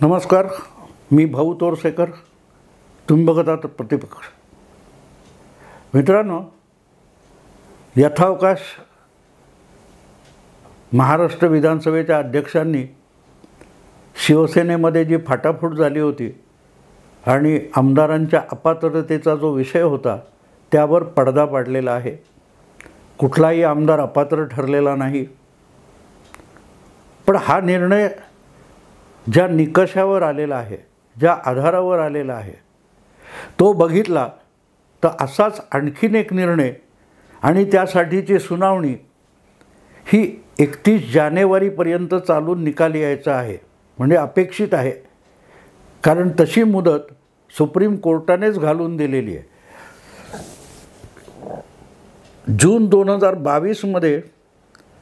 नमस्कार, मी भाऊ तोरसेकर. तुम्ही बघत आहात प्रतिपक्ष. मित्रांनो, यथावकाश महाराष्ट्र विधानसभेच्या अध्यक्षांनी शिवसेनेमध्ये जी फाटाफूट झाली होती आणि आमदारांच्या अपात्रतेचा जो विषय होता त्यावर पडदा पाडलेला आहे. कुठलाही आमदार अपात्र ठरलेला नाही. पण हा निर्णय ज्या निकषावर आलेला आहे, ज्या आधारावर आलेला आहे, तो बघितला तर असाच आणखीन एक निर्णय आणि त्यासाठीची सुनावणी ही 31 जानेवारीपर्यंत चालून निकाली यायचा आहे. म्हणजे अपेक्षित आहे, कारण तशी मुदत सुप्रीम कोर्टानेच घालून दिलेली आहे. जून 2022मध्ये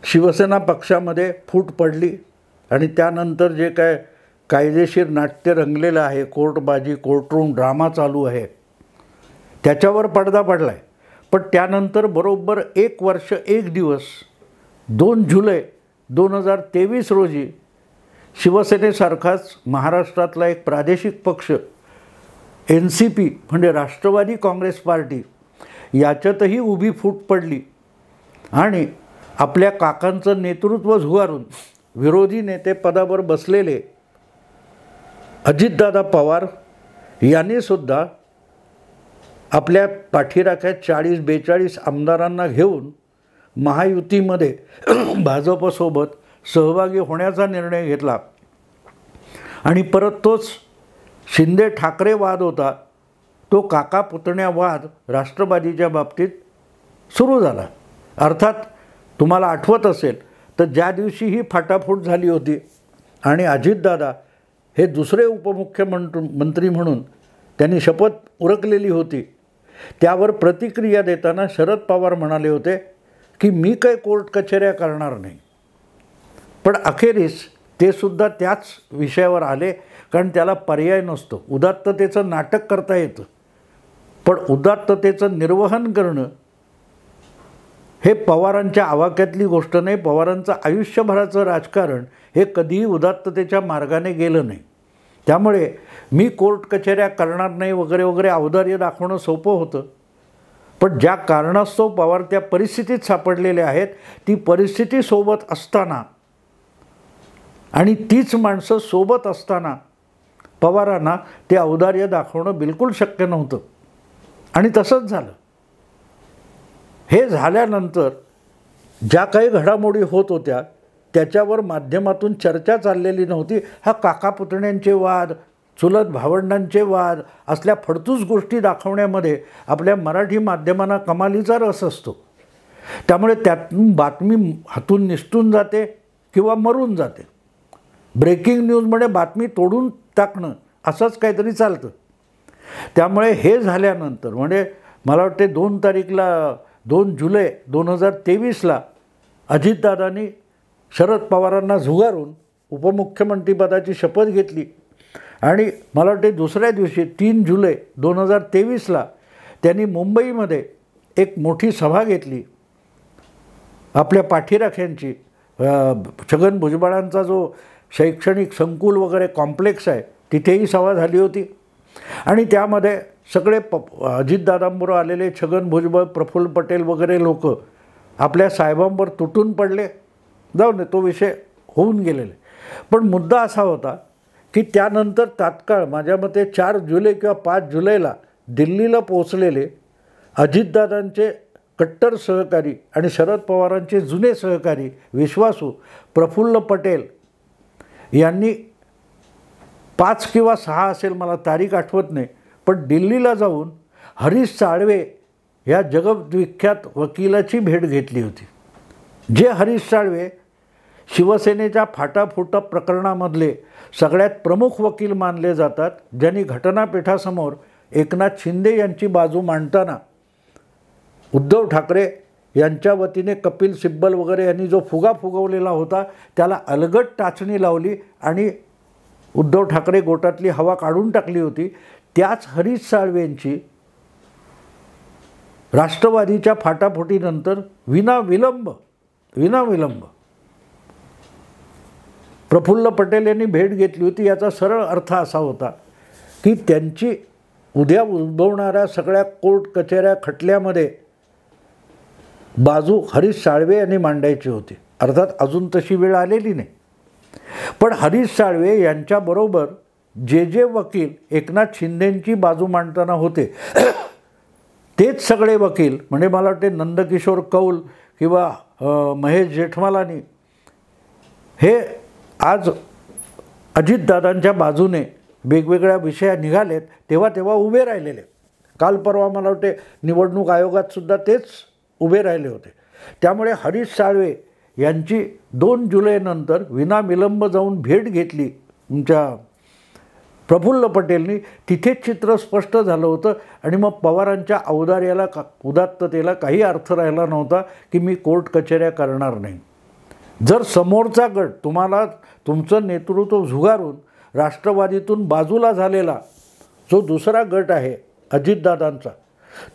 शिवसेना पक्षामध्ये फूट पडली आणि त्यानंतर जे काय कायदेशीर नाट्य रंगलेलं आहे, कोर्टबाजी, कोर्टरूम ड्रामा चालू आहे, त्याच्यावर पडदा पडला आहे. पण त्यानंतर बरोबर 1 वर्ष 1 दिवस 2 जुलै 2023 रोजी शिवसेनेसारखाच महाराष्ट्रातला एक प्रादेशिक पक्ष NCP म्हणजे राष्ट्रवादी काँग्रेस पार्टी याच्यातही उभी फूट पडली आणि आपल्या काकांचं नेतृत्व झुगारून विरोधी नेते पदावर बसलेले अजितदादा पवार यांनीसुद्धा आपल्या पाठीराख्यात 40-42 आमदारांना घेऊन महायुतीमध्ये भाजपसोबत सहभागी होण्याचा निर्णय घेतला. आणि परत तोच शिंदे ठाकरे वाद होता, तो काका पुतण्या वाद राष्ट्रवादीच्या बाबतीत सुरू झाला. अर्थात तुम्हाला आठवत असेल तर ज्या दिवशी ही फाटाफूट झाली होती आणि अजितदादा हे दुसरे उपमुख्यमंत्री म्हणून त्यांनी शपथ उरकलेली होती, त्यावर प्रतिक्रिया देताना शरद पवार म्हणाले होते की मी काही कोर्ट कचेऱ्या करणार नाही. पण अखेरीस ते सुद्धा त्याच विषयावर आले, कारण त्याला पर्याय नसतो. उदात्ततेचं नाटक करता येतं, पण उदात्ततेचं निर्वहन करणं हे पवारांच्या आवाक्यातली गोष्ट नाही. पवारांचं आयुष्यभराचं राजकारण हे कधीही उदात्ततेच्या मार्गाने गेलं नाही. त्यामुळे मी कोर्ट कचेऱ्या करणार नाही वगैरे वगैरे औदार्य दाखवणं सोपं होतं. पण ज्या कारणास्तव पवार त्या परिस्थितीत सापडलेले आहेत, ती परिस्थिती सोबत असताना आणि तीच माणसं सोबत असताना पवारांना ते औदार्य दाखवणं बिलकुल शक्य नव्हतं. आणि तसंच झालं. हे झाल्यानंतर ज्या काही घडामोडी होत होत्या त्याच्यावर माध्यमातून चर्चा चाललेली नव्हती. हा काका पुतण्यांचे वाद, चुलत भावंडांचे वाद असल्या फडतूस गोष्टी दाखवण्यामध्ये आपल्या मराठी माध्यमांना कमालीचा रस असतो. त्यामुळे त्यातून बातमी हातून निसटून जाते किंवा मरून जाते. ब्रेकिंग न्यूजमध्ये बातमी तोडून टाकणं असंच काहीतरी चालतं. त्यामुळे हे झाल्यानंतर म्हणजे मला वाटते 2 जुलै 2023ला अजितदादांनी शरद पवारांना झुगारून उपमुख्यमंत्रीपदाची शपथ घेतली आणि मला वाटते दुसऱ्या दिवशी 3 जुलै 2023ला त्यांनी मुंबईमध्ये एक मोठी सभा घेतली. आपल्या पाठीराख्यांची छगन भुजबळांचा जो शैक्षणिक संकुल वगैरे कॉम्प्लेक्स आहे तिथेही सभा झाली होती. आणि त्यामध्ये सगळे अजितदादांबरोबर आलेले छगन भुजबळ, प्रफुल्ल पटेल वगैरे लोक आपल्या साहेबांवर तुटून पडले. जाऊ नये, तो विषय होऊन गेलेले. पण मुद्दा असा होता की त्यानंतर तात्काळ माझ्या मते 4 जुलै किंवा 5 जुलैला दिल्लीला पोचलेले अजितदादांचे कट्टर सहकारी आणि शरद पवारांचे जुने सहकारी विश्वासू प्रफुल्ल पटेल यांनी 5 किंवा 6 असेल, मला तारीख आठवत नाही, पण दिल्लीला जाऊन हरीश साळवे या जगविख्यात वकिलाची भेट घेतली होती. जे हरीश साळवे शिवसेनेच्या फाटाफुटा प्रकरणामधले सगळ्यात प्रमुख वकील मानले जातात, ज्यांनी घटनापीठासमोर एकनाथ शिंदे यांची बाजू मांडताना उद्धव ठाकरे यांच्या वतीने कपिल सिब्बल वगैरे यांनी जो फुगा फुगवलेला होता त्याला अलगट टाचणी लावली आणि उद्धव ठाकरे गोटातली हवा काढून टाकली होती. त्याच हरीश साळवेंची राष्ट्रवादीच्या फाटाफुटीनंतर विनाविलंब प्रफुल्ल पटेल यांनी भेट घेतली होती, याचा सरळ अर्थ असा होता की त्यांची उद्या उद्भवणाऱ्या सगळ्या कोर्ट कचेऱ्या खटल्यामध्ये बाजू हरीश साळवे यांनी मांडायची होती. अर्थात अजून तशी वेळ आलेली नाही, पण हरीश साळवे यांच्याबरोबर जे वकील एकनाथ शिंदेंची बाजू मांडताना होते तेच सगळे वकील, म्हणजे मला वाटते नंदकिशोर कौल किंवा महेश जेठमलानी, हे आज अजितदादांच्या बाजूने वेगवेगळ्या विषया निघालेत तेव्हा उभे राहिलेले. काल परवा मला वाटते निवडणूक आयोगात सुद्धा तेच उभे राहिले होते. त्यामुळे हरीश साळवे यांची 2 जुलैनंतर विनाविलंब जाऊन भेट घेतली तुमच्या प्रफुल्ल पटेलनी, तिथेच चित्र स्पष्ट झालं होतं. आणि मग पवारांच्या औदार्याला उदात्ततेला काही अर्थ राहिला नव्हता की मी कोर्ट कचेऱ्या करणार नाही. जर समोरचा गट तुम्हाला तुमचं नेतृत्व झुगारून राष्ट्रवादीतून बाजूला झालेला जो दुसरा गट आहे अजितदादांचा,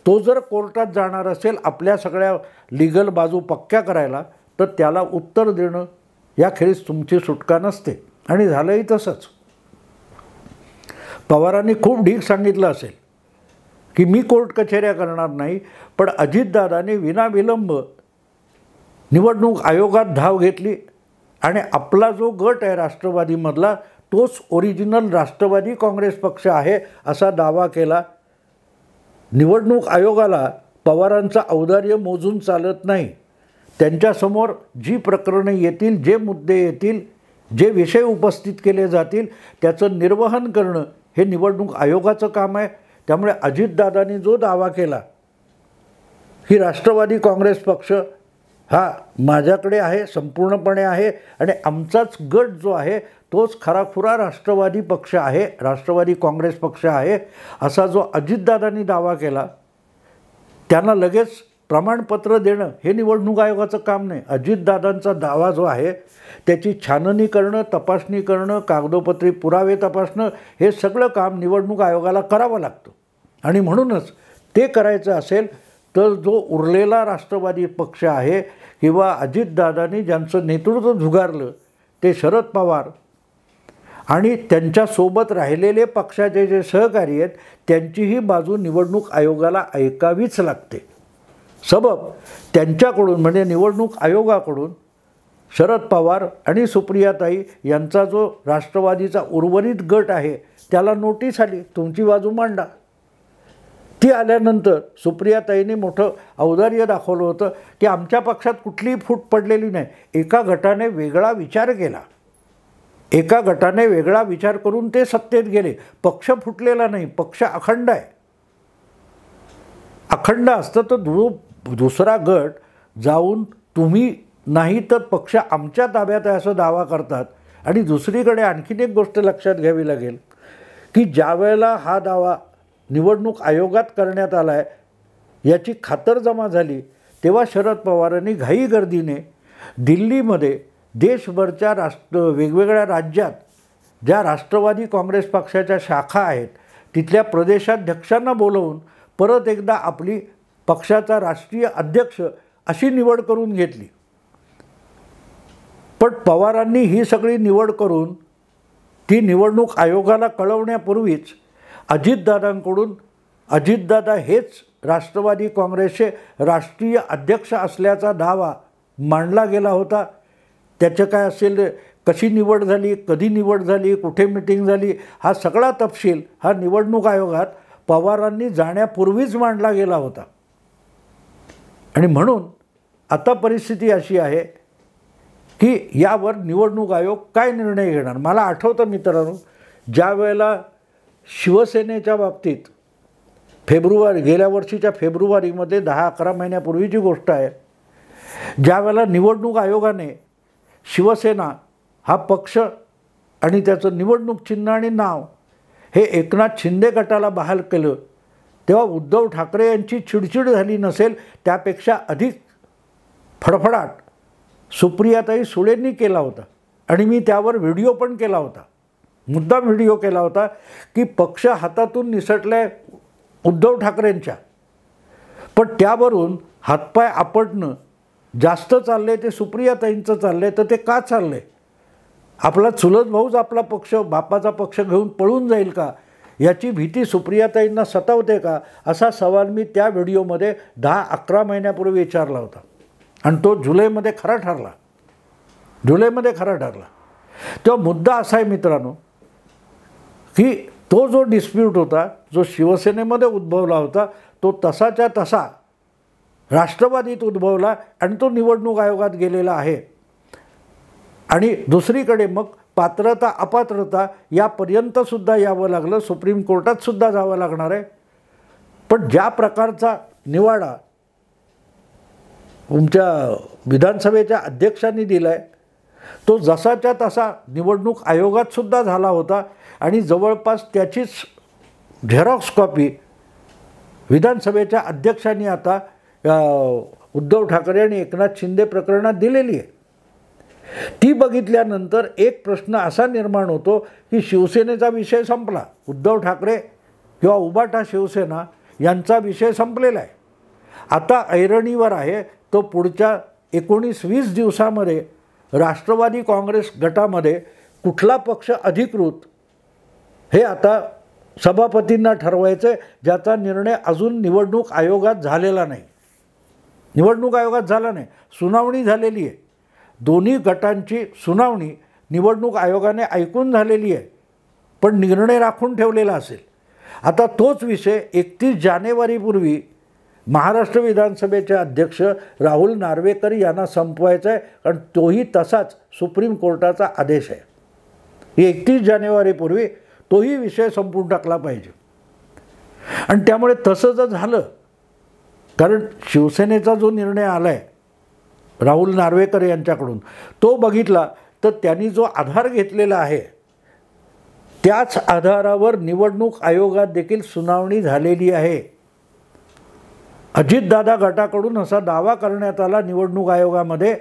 तो जर कोर्टात जाणार असेल आपल्या सगळ्या लीगल बाजू पक्क्या करायला, तर त्याला उत्तर देणं याखेरीज तुमची सुटका नसते. आणि झालंही तसंच. पवारांनी खूप ढीक सांगितलं असेल की मी कोर्ट कचेऱ्या करणार नाही, पण अजितदादांनी विनाविलंब निवडणूक आयोगात धाव घेतली आणि आपला जो गट आहे राष्ट्रवादीमधला तोच ओरिजिनल राष्ट्रवादी काँग्रेस पक्ष आहे असा दावा केला. निवडणूक आयोगाला पवारांचं औदार्य मोजून चालत नाही. त्यांच्यासमोर जी प्रकरणं येतील, जे मुद्दे येतील, जे विषय उपस्थित केले जातील त्याचं निर्वहन करणं हे निवडणूक आयोगाचं काम आहे. त्यामुळे अजितदादांनी जो दावा केला की राष्ट्रवादी काँग्रेस पक्ष हा माझ्याकडे आहे, संपूर्णपणे आहे, आणि आमचाच गट जो आहे तोच खराखुरा राष्ट्रवादी पक्ष आहे, राष्ट्रवादी काँग्रेस पक्ष आहे, असा जो अजितदादांनी दावा केला त्यांना लगेच प्रमाणपत्र देणं हे निवडणूक आयोगाचं काम नाही. अजितदादांचा दावा जो आहे त्याची छाननी करणं, तपासणी करणं, कागदोपत्री पुरावे तपासणं हे सगळं काम निवडणूक आयोगाला करावं लागतं. आणि म्हणूनच ते करायचं असेल तर जो उरलेला राष्ट्रवादी पक्ष आहे किंवा अजितदादांनी ज्यांचं नेतृत्व झुगारलं ते शरद पवार आणि त्यांच्यासोबत राहिलेले पक्षाचे जे सहकारी आहेत त्यांचीही बाजू निवडणूक आयोगाला ऐकावीच लागते. सबब त्यांच्याकडून म्हणजे निवडणूक आयोगाकडून शरद पवार आणि सुप्रियाताई यांचा जो राष्ट्रवादीचा उर्वरित गट आहे त्याला नोटीस आली, तुमची बाजू मांडा. ती आल्यानंतर सुप्रियाताईंनी मोठं औदार्य दाखवलं होतं की आमच्या पक्षात कुठलीही फूट पडलेली नाही. एका गटाने वेगळा विचार केला, एका गटाने वेगळा विचार करून ते सत्तेत गेले. पक्ष फुटलेला नाही, पक्ष अखंड आहे. अखंड असतं तर दुसरा गट जाऊन तुम्ही नाही तर पक्ष आमच्या ताब्यात आहे असं दावा करतात. आणि दुसरीकडे आणखीन एक गोष्ट लक्षात घ्यावी लागेल की ज्या वेळेला हा दावा निवडणूक आयोगात करण्यात आला आहे याची खातरजमा झाली तेव्हा शरद पवारांनी घाईगर्दीने दिल्लीमध्ये देशभरच्या वेगवेगळ्या राज्यात ज्या राष्ट्रवादी काँग्रेस पक्षाच्या शाखा आहेत तिथल्या प्रदेशाध्यक्षांना बोलवून परत एकदा आपली पक्षाचा राष्ट्रीय अध्यक्ष अशी निवड करून घेतली. पण पवारांनी ही सगळी निवड करून ती निवडणूक आयोगाला कळवण्यापूर्वीच अजितदादांकडून अजितदादा हेच राष्ट्रवादी काँग्रेसचे राष्ट्रीय अध्यक्ष असल्याचा दावा मांडला गेला होता. त्याचं काय असेल, कशी निवड झाली, कधी निवड झाली, कुठे मिटिंग झाली, हा सगळा तपशील हा निवडणूक आयोगात पवारांनी जाण्यापूर्वीच मांडला गेला होता. आणि म्हणून आता परिस्थिती अशी आहे की यावर निवडणूक आयोग काय निर्णय घेणार. मला आठवतं मित्रांनो, ज्या वेळेला शिवसेनेच्या बाबतीत गेल्या वर्षीच्या फेब्रुवारीमध्ये 10-11 महिन्यापूर्वीची गोष्ट आहे, ज्या वेळेला निवडणूक आयोगाने शिवसेना हा पक्ष आणि त्याचं निवडणूक चिन्ह आणि नाव हे एकनाथ शिंदे गटाला बहाल केलं तेव्हा उद्धव ठाकरे यांची चिडचिड झाली नसेल त्यापेक्षा अधिक फडफडाट सुप्रियाताई सुळेंनी केला होता. आणि मी त्यावर व्हिडिओ पण केला होता, मुद्दाम व्हिडिओ केला होता की पक्ष हातातून निसटलाय उद्धव ठाकरेंच्या, पण त्यावरून हातपाय आपटणं जास्त चाललंय ते सुप्रियाताईंचं चाललंय. तर ते का चाललंय आपला चुलत भाऊच आपला पक्ष, बापाचा पक्ष घेऊन पळून जाईल का, याची भीती सुप्रियाताईंना सतावते का, असा सवाल मी त्या व्हिडिओमध्ये 10-11 महिन्यापूर्वी विचारला होता. आणि तो जुलैमध्ये खरा ठरला. तेव्हा मुद्दा असा आहे मित्रांनो, की तो जो डिस्प्यूट होता, जो शिवसेनेमध्ये उद्भवला होता, तो तसाच्या तसा राष्ट्रवादीत उद्भवला आणि तो निवडणूक आयोगात गेलेला आहे. आणि दुसरीकडे मग पात्रता अपात्रता यापर्यंतसुद्धा यावं लागलं, सुप्रीम कोर्टातसुद्धा जावं लागणार आहे. पण ज्या प्रकारचा निवाडा तुमच्या विधानसभेच्या अध्यक्षांनी दिला आहे, तो जसाच्या तसा निवडणूक आयोगातसुद्धा झाला होता. आणि जवळपास त्याचीच झेरॉक्स कॉपी विधानसभेच्या अध्यक्षांनी आता उद्धव ठाकरे आणि एकनाथ शिंदे प्रकरणात दिलेली आहे. ती बघितल्यानंतर एक प्रश्न असा निर्माण होतो की शिवसेनेचा विषय संपला, उद्धव ठाकरे किंवा उबाटा शिवसेना यांचा विषय संपलेला आहे. आता ऐरणीवर आहे तो पुढच्या 19-20 दिवसामध्ये राष्ट्रवादी काँग्रेस गटामध्ये कुठला पक्ष अधिकृत हे आता सभापतींना ठरवायचं आहे, ज्याचा निर्णय अजून निवडणूक आयोगात झालेला नाही. सुनावणी झालेली आहे. दोन्ही गटांची सुनावणी निवडणूक आयोगाने ऐकून झालेली आहे, पण निर्णय राखून ठेवलेला असेल. आता तोच विषय 31 जानेवारीपूर्वी महाराष्ट्र विधानसभेचे अध्यक्ष राहुल नार्वेकर यांना संपवायचा आहे, कारण तोही तसाच सुप्रीम कोर्टाचा आदेश आहे. 31 जानेवारीपूर्वी तोही विषय संपवून टाकला पाहिजे. आणि त्यामुळे तसं जर झालं, कारण शिवसेनेचा जो निर्णय आला आहे राहुल नार्वेकर यांच्याकडून, तो बघितला तर त्यांनी जो आधार घेतलेला आहे त्याच आधारावर निवडणूक आयोगात देखील सुनावणी झालेली आहे. अजितदादा गटाकडून असा दावा करण्यात आला निवडणूक आयोगामध्ये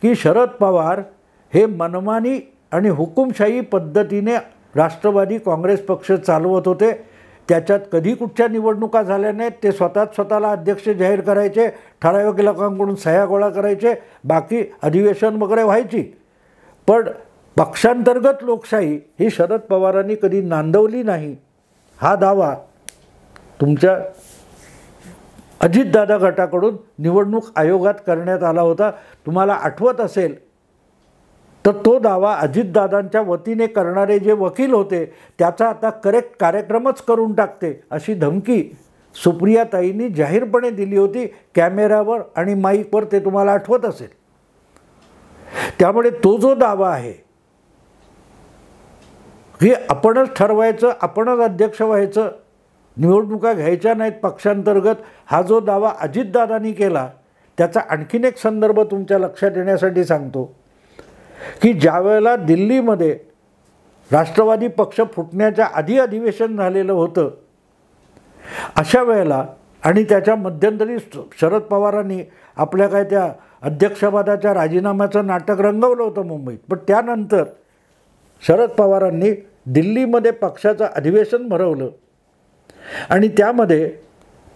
की शरद पवार हे मनमानी आणि हुकुमशाही पद्धतीने राष्ट्रवादी काँग्रेस पक्ष चालवत होते. त्याच्यात कधी कुठच्या निवडणुका झाल्या नाहीत. ते स्वतःला अध्यक्ष जाहीर करायचे, ठराविक लोकांकडून सह्या गोळा करायचे, बाकी अधिवेशन वगैरे व्हायची. पण पक्षांतर्गत लोकशाही ही शरद पवारांनी कधी नांदवली नाही, हा दावा तुमच्या अजितदादा गटाकडून निवडणूक आयोगात करण्यात आला होता. तुम्हाला आठवत असेल तर तो दावा अजितदादांच्या वतीने करणारे जे वकील होते त्याचा आता करेक्ट कार्यक्रमच करून टाकते अशी धमकी सुप्रियाताईंनी जाहीरपणे दिली होती कॅमेऱ्यावर आणि माईकवर, ते तुम्हाला आठवत असेल. त्यामुळे तो जो दावा आहे की आपणच ठरवायचं, आपणच अध्यक्ष व्हायचं, निवडणुका घ्यायच्या नाहीत पक्षांतर्गत, हा जो दावा अजितदादांनी केला त्याचा आणखीन एक संदर्भ तुमच्या लक्षात येण्यासाठी सांगतो की ज्यावेळेला दिल्लीमध्ये राष्ट्रवादी पक्ष फुटण्याच्या आधी अधिवेशन झालेलं होतं, अशा वेळेला आणि त्याच्या मध्यंतरी शरद पवारांनी आपल्या काय त्या अध्यक्षपदाच्या राजीनाम्याचं नाटक रंगवलं होतं मुंबईत. पण त्यानंतर शरद पवारांनी दिल्लीमध्ये पक्षाचं अधिवेशन भरवलं आणि त्यामध्ये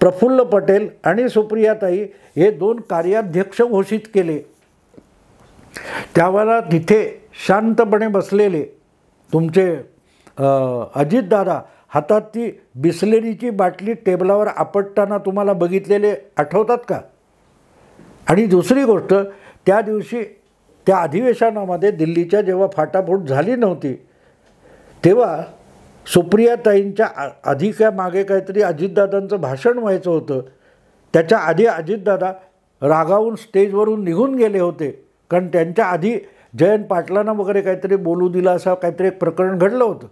प्रफुल्ल पटेल आणि सुप्रियाताई हे 2 कार्याध्यक्ष घोषित केले. त्यावेळेला तिथे शांतपणे बसलेले तुमचे अजितदादा हातात ती बिसलेरीची बाटली टेबलावर आपटताना तुम्हाला बघितलेले आठवतात का? आणि दुसरी गोष्ट, त्या दिवशी त्या अधिवेशनामध्ये दिल्लीच्या जेव्हा फाटाफूट झाली नव्हती तेव्हा सुप्रियाताईंच्या आधी काय मागे काहीतरी अजितदादांचं भाषण व्हायचं होतं. त्याच्या आधी अजितदादा रागावून स्टेजवरून निघून गेले होते, कारण त्यांच्या आधी जयंत पाटलांना वगैरे काहीतरी बोलू दिलं असं काहीतरी एक प्रकरण घडलं होतं.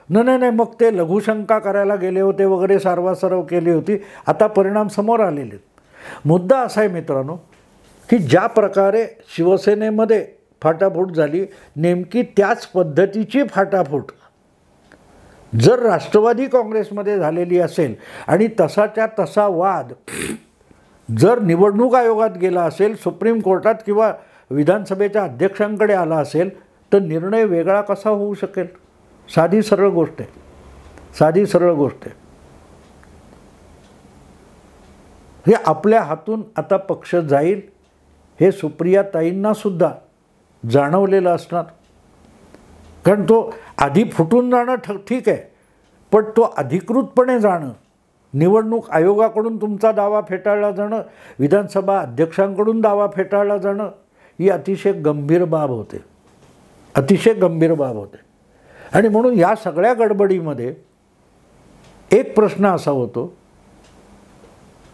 नाही मग ते लघुशंका करायला गेले होते वगैरे, सारवासारव केली होती. आता परिणाम समोर आलेले. मुद्दा असा आहे मित्रांनो की ज्या प्रकारे शिवसेनेमध्ये फाटाफूट झाली, नेमकी त्याच पद्धतीची फाटाफूट जर राष्ट्रवादी काँग्रेसमध्ये झालेली असेल आणि तसाच्या तसा वाद जर निवडणूक आयोगात गेला असेल, सुप्रीम कोर्टात किंवा विधानसभेच्या अध्यक्षांकडे आला असेल, तर निर्णय वेगळा कसा होऊ शकेल? साधी सरळ गोष्ट आहे. हे आपल्या हातून आता पक्ष जाईल हे सुप्रियाताईंना सुद्धा जाणवलेलं असणार. कारण तो आधी फुटून जाणं ठीक आहे, पण तो अधिकृतपणे जाणं, निवडणूक आयोगाकडून तुमचा दावा फेटाळला जाणं, विधानसभा अध्यक्षांकडून दावा फेटाळला जाणं, ही अतिशय गंभीर बाब होते, अतिशय गंभीर बाब होते. आणि म्हणून या सगळ्या गडबडीमध्ये एक प्रश्न असा होतो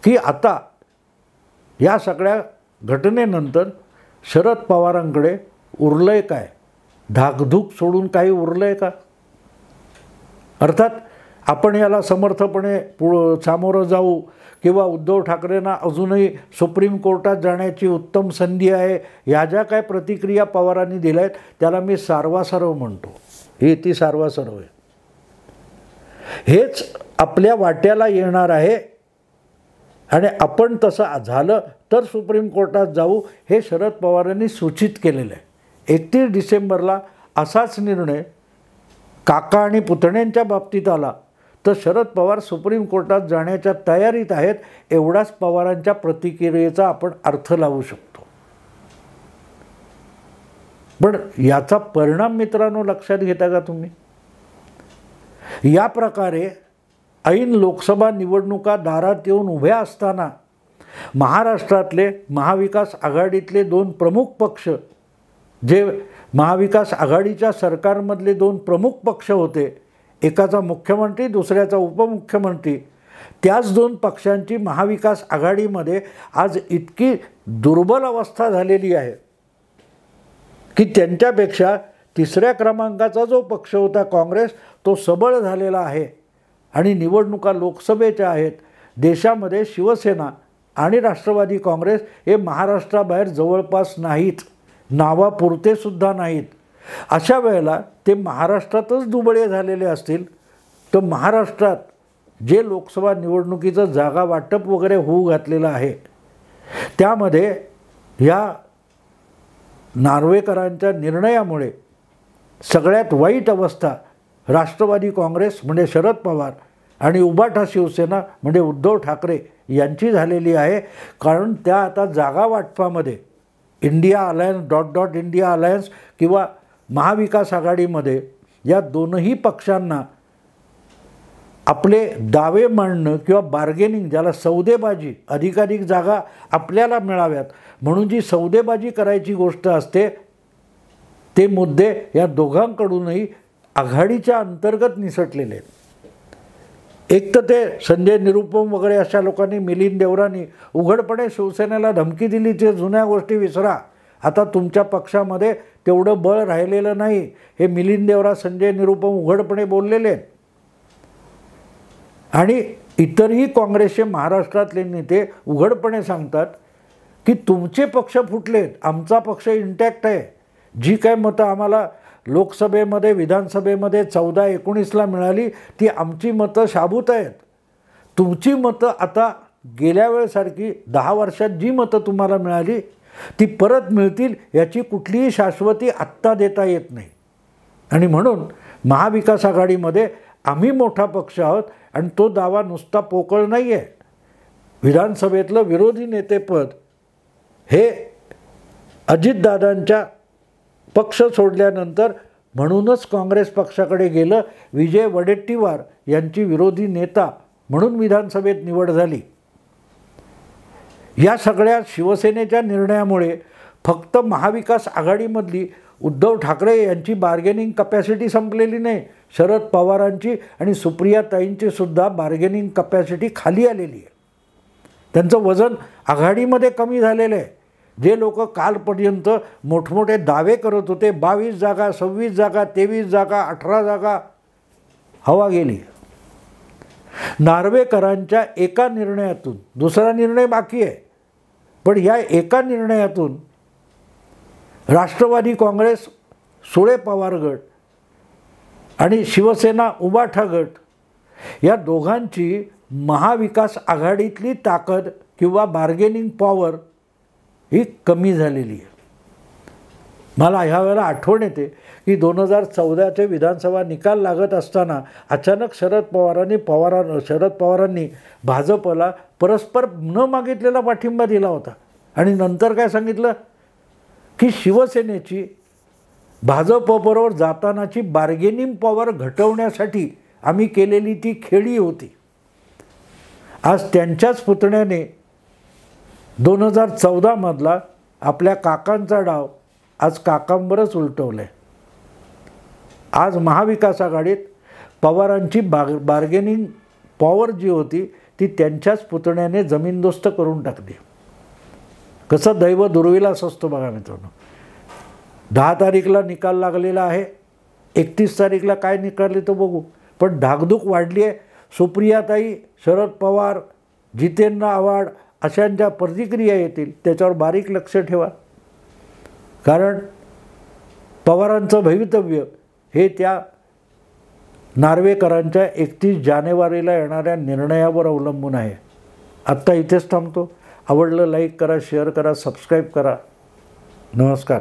की आता या सगळ्या घटनेनंतर शरद पवारांकडे उरलंय काय? धाकधूक सोडून काही उरलंय का? अर्थात आपण याला समर्थपणे सामोरं जाऊ किंवा उद्धव ठाकरेंना अजूनही सुप्रीम कोर्टात जाण्याची उत्तम संधी आहे, ह्या ज्या काय प्रतिक्रिया पवारांनी दिल्या आहेत त्याला मी सारवासारव म्हणतो. ही ती सारवासारव आहे. हेच आपल्या वाट्याला येणार आहे आणि आपण तसं झालं तर सुप्रीम कोर्टात जाऊ हे शरद पवारांनी सूचित केलेलं आहे. 31 डिसेंबरला असाच निर्णय काका आणि पुतण्यांच्या बाबतीत आला तर शरद पवार सुप्रीम कोर्टात जाण्याच्या तयारीत आहेत, एवढाच पवारांच्या प्रतिक्रियेचा आपण अर्थ लावू शकतो. पण याचा परिणाम मित्रांनो लक्षात घेता का तुम्ही? या प्रकारे ऐन लोकसभा निवडणुका दारात येऊन उभ्या असताना महाराष्ट्रातले महाविकास आघाडीतले 2 प्रमुख पक्ष, जे महाविकास आघाडीच्या सरकारमधले 2 प्रमुख पक्ष होते, एकाचा मुख्यमंत्री दुसऱ्याचा उपमुख्यमंत्री, त्याच 2 पक्षांची महाविकास आघाडीमध्ये आज इतकी दुर्बल अवस्था झालेली आहे की त्यांच्यापेक्षा 3ऱ्या क्रमांकाचा जो पक्ष होता काँग्रेस तो सबळ झालेला आहे. आणि निवडणुका लोकसभेच्या आहेत. देशामध्ये शिवसेना आणि राष्ट्रवादी काँग्रेस हे महाराष्ट्राबाहेर जवळपास नाहीत, नावापुरते सुद्धा नाहीत. अशा वेळेला ते महाराष्ट्रातच दुबळे झालेले असतील तर महाराष्ट्रात जे लोकसभा निवडणुकीचं जागा वाटप वगैरे होऊ घातलेलं आहे त्यामध्ये ह्या नार्वेकरांच्या निर्णयामुळे सगळ्यात वाईट अवस्था राष्ट्रवादी काँग्रेस म्हणजे शरद पवार आणि उबाटा शिवसेना म्हणजे उद्धव ठाकरे यांची झालेली आहे. कारण त्या आता जागा वाटपामध्ये इंडिया अलायन्स इंडिया अलायन्स किंवा महाविकास आघाडीमध्ये या दोनही पक्षांना आपले दावे मांडणं किंवा बार्गेनिंग, ज्याला सौदेबाजी, अधिकाधिक जागा आपल्याला मिळाव्यात म्हणून जी सौदेबाजी करायची गोष्ट असते, ते मुद्दे या दोघांकडूनही आघाडीच्या अंतर्गत निसटलेले आहेत. एक तर ते संजय निरुपम वगैरे अशा लोकांनी, मिलिंद देवरांनी उघडपणे शिवसेनेला धमकी दिली, ते जुन्या गोष्टी विसरा, आता तुमच्या पक्षामध्ये तेवढं बळ राहिलेलं नाही, हे मिलिंद देवरा, संजय निरुपम उघडपणे बोललेले आहेत. आणि इतरही काँग्रेसचे महाराष्ट्रातले नेते उघडपणे सांगतात की तुमचे पक्ष फुटलेत, आमचा पक्ष इंटॅक्ट आहे. जी काय मतं आम्हाला लोकसभेमध्ये विधानसभेमध्ये 14-19ला मिळाली ती आमची मतं शाबूत आहेत. तुमची मतं आता गेल्या वेळेसारखी 10 वर्षात जी मतं तुम्हाला मिळाली ती परत मिळतील याची कुठलीही शाश्वती आत्ता देता येत नाही. आणि म्हणून महाविकास आघाडीमध्ये आम्ही मोठा पक्ष आहोत आणि तो दावा नुसता पोकळ नाही आहे. विधानसभेतलं विरोधी नेतेपद हे अजितदादांच्या पक्ष सोडल्यानंतर म्हणूनच काँग्रेस पक्षाकडे गेलं. विजय वडेट्टीवार यांची विरोधी नेता म्हणून विधानसभेत निवड झाली. या सगळ्या शिवसेनेच्या निर्णयामुळे फक्त महाविकास आघाडीमधली उद्धव ठाकरे यांची बार्गेनिंग कपॅसिटी संपलेली नाही, शरद पवारांची आणि सुप्रियाताईंची सुद्धा बार्गेनिंग कपॅसिटी खाली आलेली आहे. त्यांचं वजन आघाडीमध्ये कमी झालेलं आहे. जे लोक कालपर्यंत मोठमोठे दावे करत होते, 22 जागा, 26 जागा, 23 जागा, 18 जागा, हवा गेली. नार्वेकरांच्या एका निर्णयातून, दुसरा निर्णय बाकी आहे, पण या एका निर्णयातून राष्ट्रवादी काँग्रेस सुळे पवार गट आणि शिवसेना उबाठा गट या दोघांची महाविकास आघाडीतली ताकद किंवा बार्गेनिंग पॉवर ही कमी झालेली आहे. मला ह्या वेळेला आठवण येते की 2014चे विधानसभा निकाल लागत असताना अचानक शरद पवारांनी भाजपला परस्पर न मागितलेला पाठिंबा दिला होता आणि नंतर काय सांगितलं की शिवसेनेची भाजपबरोबर जातानाची बार्गेनिंग पॉवर घटवण्यासाठी आम्ही केलेली ती खेळी होती. आज त्यांच्याच पुतण्याने 2014 आपल्या काकांचा डाव आज काकांवरच उलटवला आहे. आज महाविकास आघाडीत पवारांची बार्गेनिंग पॉवर जी होती ती त्यांच्याच पुतण्याने जमीनदोस्त करून टाकली. कसं दैव दुर्विलास असतो बघा मित्रांनो. 10 तारीखला निकाल लागलेला आहे, 31 तारीखला काय निकाल तो बघू. पण धाकधूक वाढली आहे. सुप्रियाताई, शरद पवार, जितेंद्र आव्हाड अशांच्या प्रतिक्रिया येतील त्याच्यावर बारीक लक्ष ठेवा. कारण पवारांचं भवितव्य हे त्या नार्वेकरांच्या 31 जानेवारीला येणाऱ्या निर्णयावर अवलंबून आहे. आत्ता इथेच थांबतो. आवडलं लाईक करा, शेअर करा, सबस्क्राईब करा. नमस्कार.